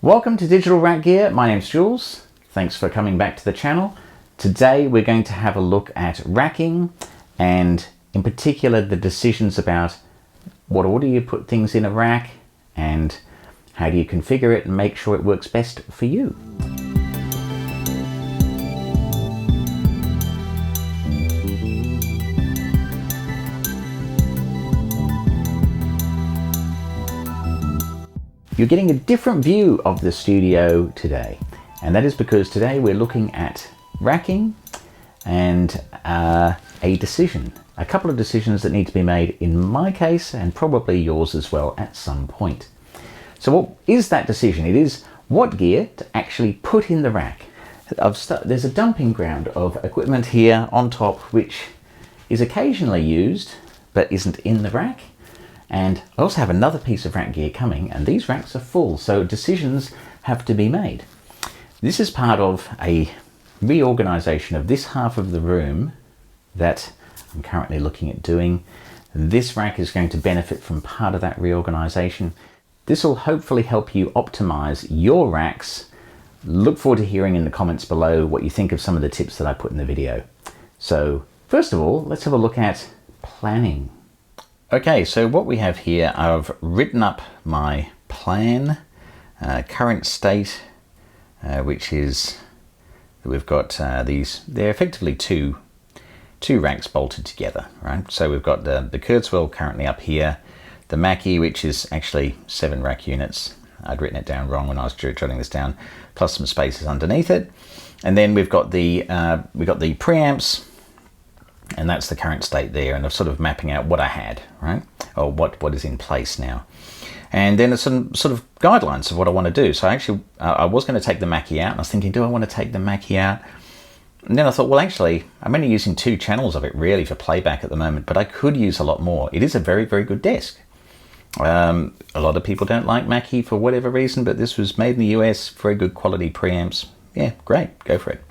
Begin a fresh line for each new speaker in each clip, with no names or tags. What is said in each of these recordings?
Welcome to Digital Rack Gear. My name's Jules. Thanks for coming back to the channel. Today we're going to have a look at racking and in particular the decisions about what order you put things in a rack and how do you configure it and make sure it works best for you. You're getting a different view of the studio today, and that is because today we're looking at racking and a couple of decisions that need to be made in my case and probably yours as well at some point. So what is that decision? It is what gear to actually put in the rack. There's a dumping ground of equipment here on top which is occasionally used but isn't in the rack. And I also have another piece of rack gear coming, and these racks are full, so decisions have to be made. This is part of a reorganization of this half of the room that I'm currently looking at doing. This rack is going to benefit from part of that reorganization. This will hopefully help you optimize your racks. Look forward to hearing in the comments below what you think of some of the tips that I put in the video. So first of all, let's have a look at planning. Okay, so what we have here, I've written up my plan, current state, which is that we've got they're effectively two racks bolted together, right? So we've got the Kurzweil currently up here, the Mackie, which is actually 7 rack units. I'd written it down wrong when I was jotting this down, plus some spaces underneath it. And then we've got the preamps, and that's the current state there, and I'm sort of mapping out what I had, right? Or what is in place now. And then there's some sort of guidelines of what I want to do. So actually, I was going to take the Mackie out, and I was thinking, do I want to take the Mackie out? And then I thought, well, actually, I'm only using 2 channels of it really for playback at the moment, but I could use a lot more. It is a very, very good desk. A lot of people don't like Mackie for whatever reason, but this was made in the US, very good quality preamps. Yeah, great, go for it.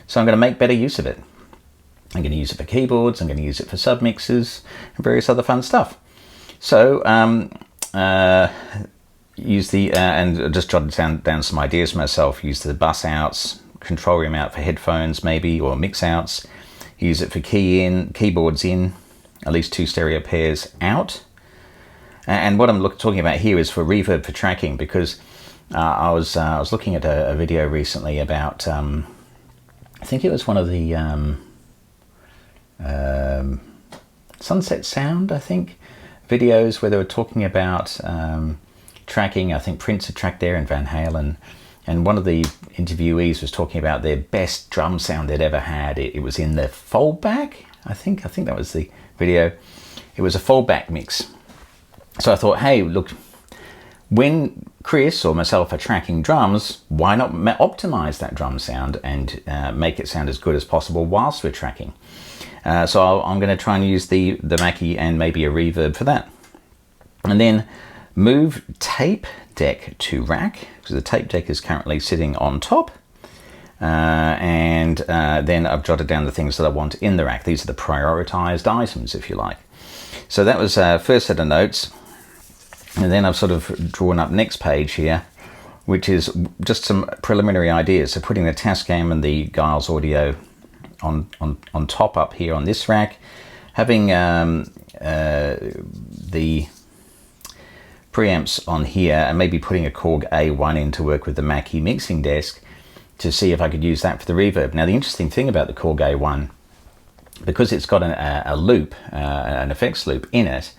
So I'm going to make better use of it. I'm going to use it for keyboards, I'm going to use it for submixers and various other fun stuff. So use the, and just jotted down some ideas for myself, use the bus outs, control room out for headphones maybe, or mix outs, use it for keyboards in, at least 2 stereo pairs out. And what I'm talking about here is for reverb for tracking, because I was looking at a video recently about, I think it was one of the, Sunset Sound, I think, videos where they were talking about tracking. I think Prince had tracked there and Van Halen, and one of the interviewees was talking about their best drum sound they'd ever had. It was in the foldback, I think that was the video. It was a foldback mix. So I thought, hey, look, when Chris or myself are tracking drums, why not optimize that drum sound and make it sound as good as possible whilst we're tracking? So I'm going to try and use the Mackie and maybe a reverb for that. And then move tape deck to rack, because the tape deck is currently sitting on top. And then I've jotted down the things that I want in the rack. These are the prioritized items, if you like. So that was first set of notes. And then I've sort of drawn up next page here, which is just some preliminary ideas. So putting the Tascam and the Giles audio on top up here on this rack, having the preamps on here, and maybe putting a Korg A1 in to work with the Mackie mixing desk to see if I could use that for the reverb. Now the interesting thing about the Korg A1, because it's got a loop, an effects loop in it,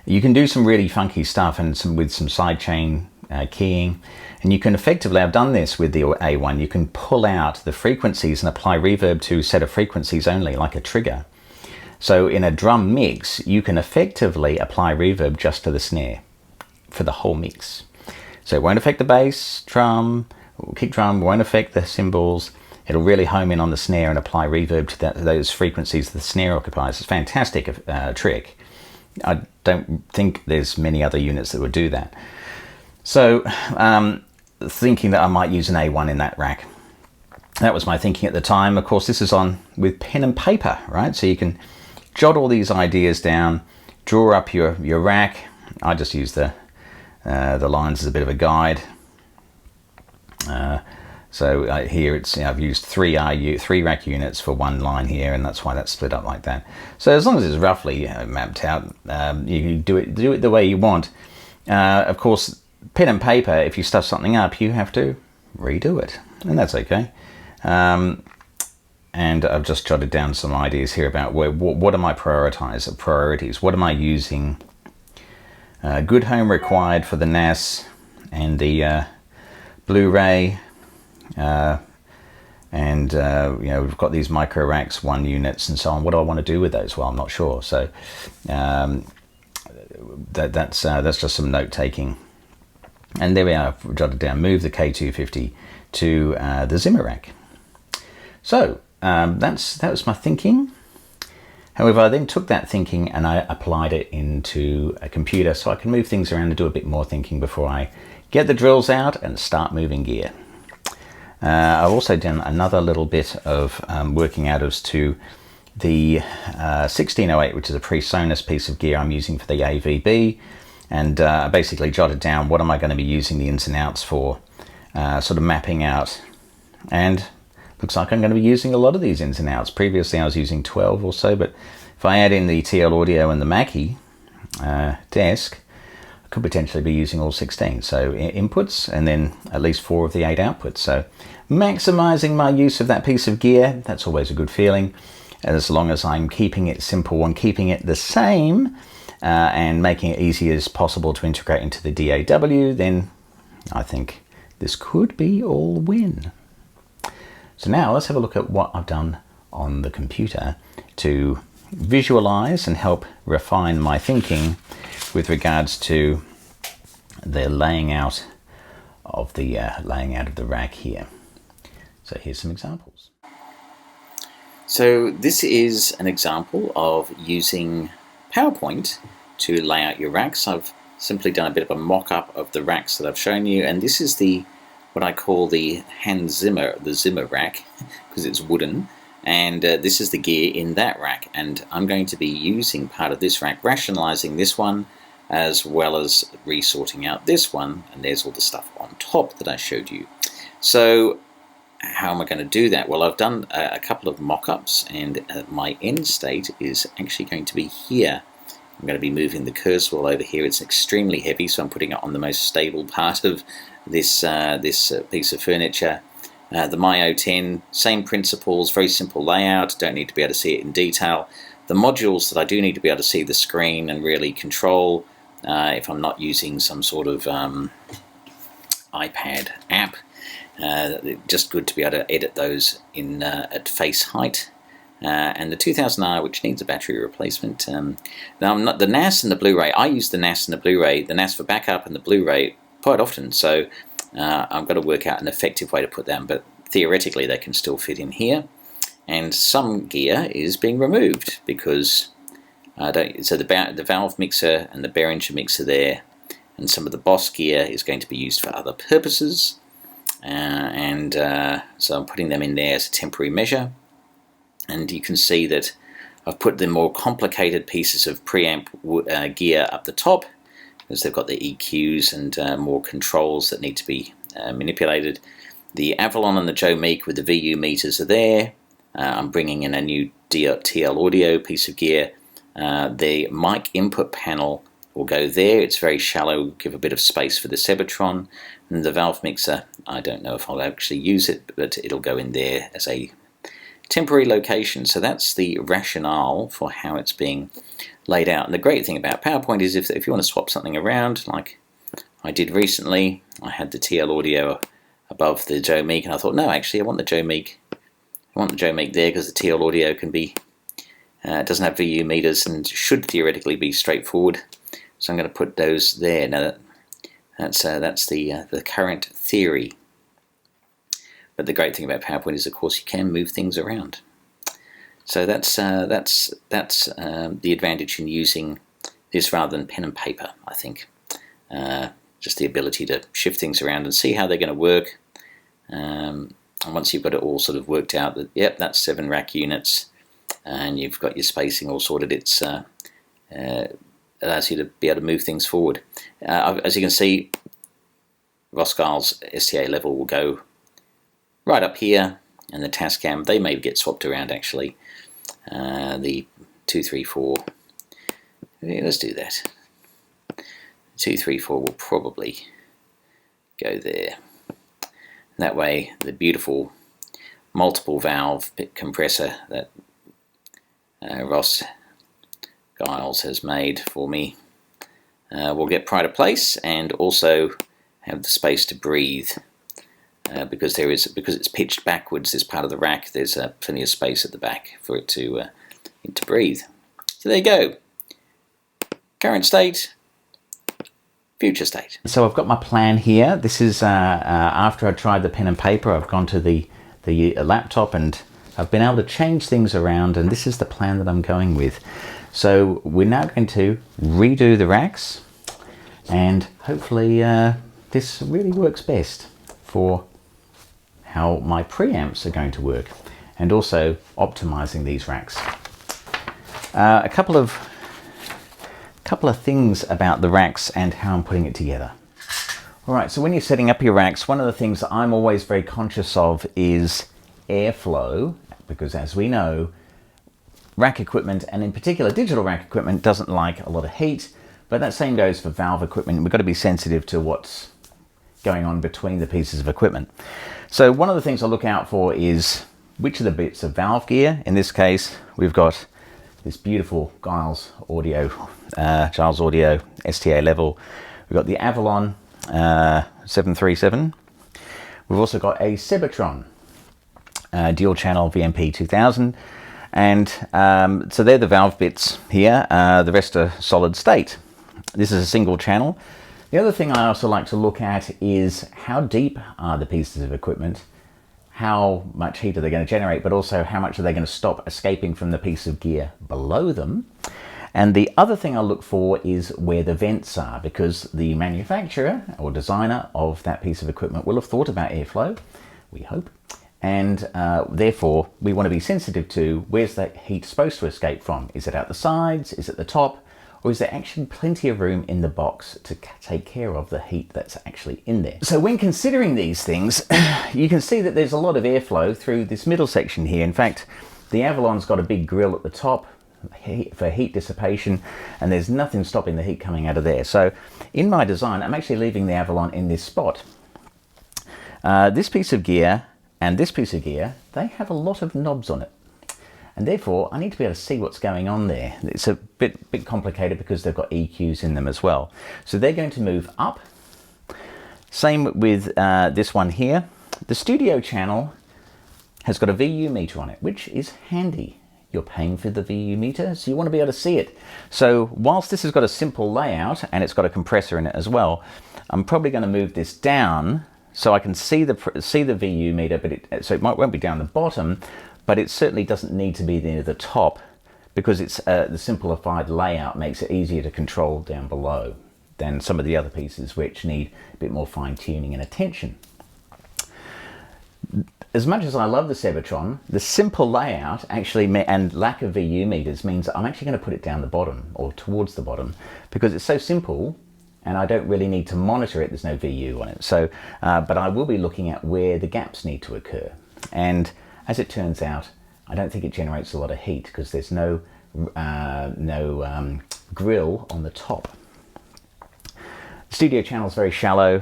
you can do some really funky stuff and with some sidechain keying. And you can effectively, I've done this with the A1, you can pull out the frequencies and apply reverb to a set of frequencies only, like a trigger. So in a drum mix, you can effectively apply reverb just to the snare for the whole mix. So it won't affect the bass drum, kick drum, won't affect the cymbals. It'll really home in on the snare and apply reverb to those frequencies the snare occupies. It's a fantastic trick. I don't think there's many other units that would do that. So thinking that I might use an A1 in that rack. That was my thinking at the time. Of course, this is on with pen and paper, right? So you can jot all these ideas down, draw up your rack. I just use the lines as a bit of a guide. So here it's, I've used three rack units for one line here, and that's why that's split up like that. So as long as it's roughly mapped out, you can do it the way you want. Of course, pen and paper, if you stuff something up, you have to redo it, and that's okay. And I've just jotted down some ideas here about what are my priorities? What am I using? Good home required for the NAS and the Blu-ray. We've got these micro racks, 1 units and so on. What do I want to do with those? Well, I'm not sure. So that's just some note taking. And there we are, I've jotted down, move the K250 to the Zimmer rack. So that was my thinking. However, I then took that thinking and I applied it into a computer so I can move things around and do a bit more thinking before I get the drills out and start moving gear. I've also done another little bit of working out as to the 1608, which is a PreSonus piece of gear I'm using for the AVB, and I basically jotted down what am I going to be using the ins and outs for, sort of mapping out, and looks like I'm going to be using a lot of these ins and outs. Previously I was using 12 or so, but if I add in the TL Audio and the Mackie desk, could potentially be using all 16. So inputs and then at least 4 of the 8 outputs. So maximizing my use of that piece of gear, that's always a good feeling. As long as I'm keeping it simple and keeping it the same and making it easy as possible to integrate into the DAW, then I think this could be all win. So now let's have a look at what I've done on the computer to visualize and help refine my thinking with regards to the laying out of the rack here. So here's some examples. So this is an example of using PowerPoint to lay out your racks. I've simply done a bit of a mock-up of the racks that I've shown you, and this is what I call the Zimmer rack, because it's wooden. And this is the gear in that rack, and I'm going to be using part of this rack, rationalizing this one, as well as resorting out this one, and there's all the stuff on top that I showed you. So how am I going to do that? Well, I've done a couple of mock-ups, and my end state is actually going to be here. I'm going to be moving the cursor all over here. It's extremely heavy, so I'm putting it on the most stable part of this piece of furniture. The Myo 10, same principles, very simple layout, don't need to be able to see it in detail. The modules that I do need to be able to see the screen and really control, if I'm not using some sort of iPad app, just good to be able to edit those in at face height. And the 2000R, which needs a battery replacement. Now, I'm not the NAS and the Blu-ray. I use the NAS and the Blu-ray, the NAS for backup and the Blu-ray quite often. So I've got to work out an effective way to put them, but theoretically they can still fit in here. And some gear is being removed because so the valve mixer and the Behringer mixer there, and some of the Boss gear is going to be used for other purposes. So I'm putting them in there as a temporary measure. And you can see that I've put the more complicated pieces of preamp gear up the top, because they've got the EQs and more controls that need to be manipulated. The Avalon and the Joe Meek with the VU meters are there. I'm bringing in a new TL Audio piece of gear. The mic input panel will go there. It's very shallow, give a bit of space for the Sebatron. And the valve mixer, I don't know if I'll actually use it, but it'll go in there as a temporary location. So that's the rationale for how it's being laid out. And the great thing about PowerPoint is if you want to swap something around, like I did recently, I had the TL Audio above the Joe Meek, and I thought, no, actually I want the Joe Meek. I want the Joe Meek there because the TL Audio can be, it doesn't have VU meters and should theoretically be straightforward. So I'm going to put those there. Now that's the current theory. But the great thing about PowerPoint is, of course, you can move things around. So that's the advantage in using this rather than pen and paper, I think. Just the ability to shift things around and see how they're going to work. And once you've got it all sort of worked out, that yep, that's 7 rack units, and you've got your spacing all sorted, it's allows you to be able to move things forward. As you can see,
Roskilde's STA level will go right up here, and the Tascam, they may get swapped around actually. The 234, yeah, let's do that. 234 will probably go there. That way, the beautiful multiple valve compressor that Ross Giles has made for me will get pride of place, and also have the space to breathe. Because it's pitched backwards, this part of the rack, there's plenty of space at the back for it to breathe. So there you go. Current state, future state.
So I've got my plan here. This is after I tried the pen and paper. I've gone to the laptop and I've been able to change things around, and this is the plan that I'm going with. So we're now going to redo the racks, and hopefully this really works best for how my preamps are going to work, and also optimizing these racks. A couple of things about the racks and how I'm putting it together. All right, so when you're setting up your racks, one of the things that I'm always very conscious of is airflow, because as we know, rack equipment, and in particular digital rack equipment, doesn't like a lot of heat, but that same goes for valve equipment. We've got to be sensitive to what's going on between the pieces of equipment. So one of the things I look out for is which of the bits of valve gear. In this case, we've got this beautiful Giles Audio STA level. We've got the Avalon 737. We've also got a Sebetron dual channel VMP 2000. And so they're the valve bits here. The rest are solid state. This is a single channel. The other thing I also like to look at is how deep are the pieces of equipment, how much heat are they going to generate, but also how much are they going to stop escaping from the piece of gear below them. And the other thing I look for is where the vents are, because the manufacturer or designer of that piece of equipment will have thought about airflow, we hope, and therefore we want to be sensitive to where's that heat supposed to escape from. Is it out the sides? Is it the top? Or is there actually plenty of room in the box to take care of the heat that's actually in there? So when considering these things, you can see that there's a lot of airflow through this middle section here. In fact, the Avalon's got a big grill at the top for heat dissipation, and there's nothing stopping the heat coming out of there. So in my design, I'm actually leaving the Avalon in this spot. This piece of gear and this piece of gear, they have a lot of knobs on it. And therefore, I need to be able to see what's going on there. It's a bit complicated because they've got EQs in them as well. So they're going to move up. Same with this one here. The studio channel has got a VU meter on it, which is handy. You're paying for the VU meter, so you want to be able to see it. So whilst this has got a simple layout and it's got a compressor in it as well, I'm probably going to move this down so I can see the VU meter, but so it won't be down the bottom, but it certainly doesn't need to be near the top, because it's the simplified layout makes it easier to control down below than some of the other pieces which need a bit more fine tuning and attention. As much as I love the Sebetron, the simple layout actually and lack of VU meters means I'm actually going to put it down the bottom or towards the bottom, because it's so simple and I don't really need to monitor it. There's no VU on it. So, but I will be looking at where the gaps need to occur. And as it turns out, I don't think it generates a lot of heat because there's no grill on the top. The studio channel is very shallow.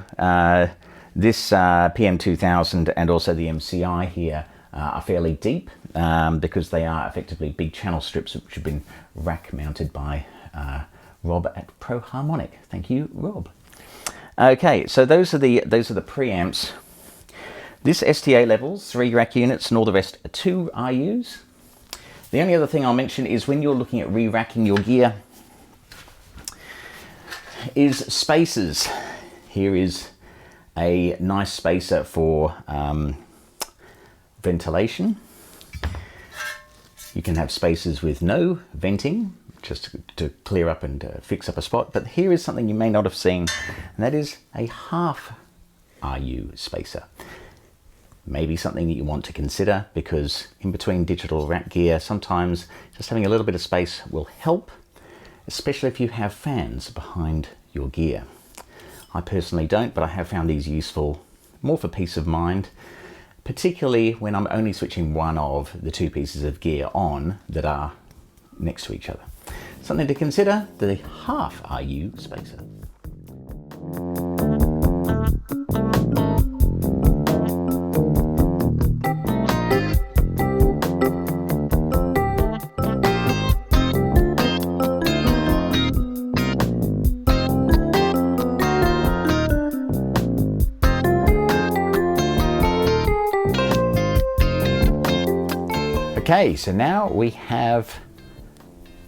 This PM2000 and also the MCI here are fairly deep because they are effectively big channel strips which have been rack mounted by Rob at Pro Harmonic. Thank you, Rob. Okay, so those are the preamps. This STA levels 3 rack units and all the rest are 2 RUs. The only other thing I'll mention is when you're looking at re-racking your gear is spacers. Here is a nice spacer for ventilation. You can have spacers with no venting, just to clear up and fix up a spot. But here is something you may not have seen, and that is a half RU spacer. Maybe something that you want to consider, because in between digital rack gear, sometimes just having a little bit of space will help, especially if you have fans behind your gear. I personally don't, but I have found these useful more for peace of mind, particularly when I'm only switching one of the two pieces of gear on that are next to each other. Something to consider, the half RU spacer. Okay, so now we have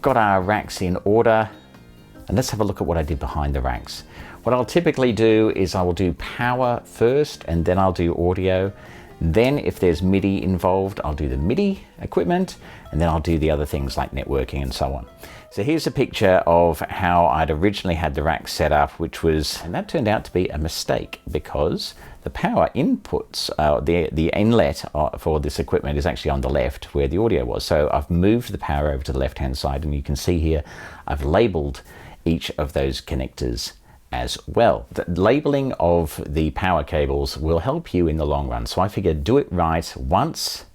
got our racks in order, and let's have a look at what I did behind the racks. What I'll typically do is I will do power first, and then I'll do audio. Then if there's MIDI involved, I'll do the MIDI equipment, and then I'll do the other things like networking and so on. So here's a picture of how I'd originally had the rack set up, and that turned out to be a mistake because the power inputs, the inlet for this equipment is actually on the left where the audio was. So I've moved the power over to the left-hand side, and you can see here I've labeled each of those connectors as well. The labeling of the power cables will help you in the long run. So I figured do it right once,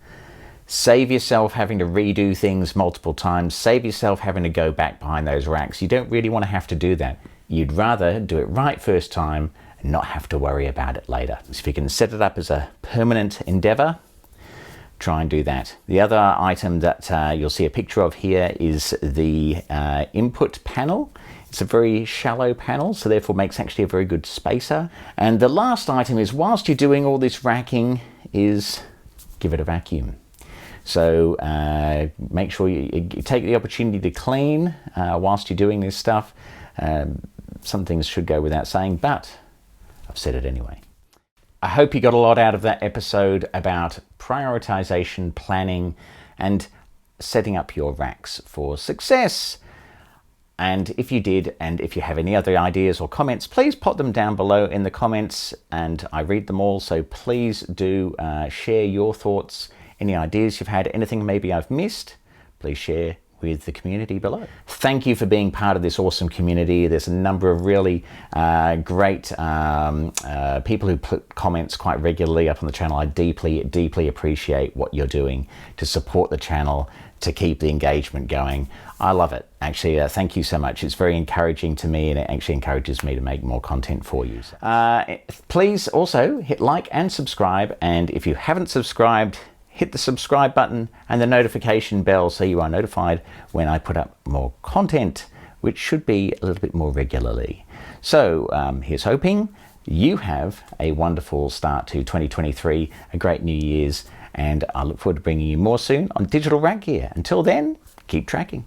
save yourself having to redo things multiple times, save yourself having to go back behind those racks. You don't really want to have to do that. You'd rather do it right first time and not have to worry about it later. So if you can set it up as a permanent endeavor, try and do that. The other item that you'll see a picture of here is the input panel. It's a very shallow panel, so therefore makes actually a very good spacer. And the last item is, whilst you're doing all this racking, is give it a vacuum. So make sure you take the opportunity to clean whilst you're doing this stuff. Some things should go without saying, but I've said it anyway. I hope you got a lot out of that episode about prioritization, planning, and setting up your racks for success. And if you did, and if you have any other ideas or comments, please pop them down below in the comments, and I read them all. So please do share your thoughts, any ideas you've had, anything maybe I've missed, please share with the community below. Thank you for being part of this awesome community. There's a number of really great people who put comments quite regularly up on the channel. I deeply, deeply appreciate what you're doing to support the channel, to keep the engagement going. I love it. Actually, thank you so much. It's very encouraging to me, and it actually encourages me to make more content for you. Please also hit like and subscribe, and if you haven't subscribed, hit the subscribe button and the notification bell so you are notified when I put up more content, which should be a little bit more regularly. So here's hoping you have a wonderful start to 2023, a great New Year's, and I look forward to bringing you more soon on digital rack gear. Until then, keep tracking.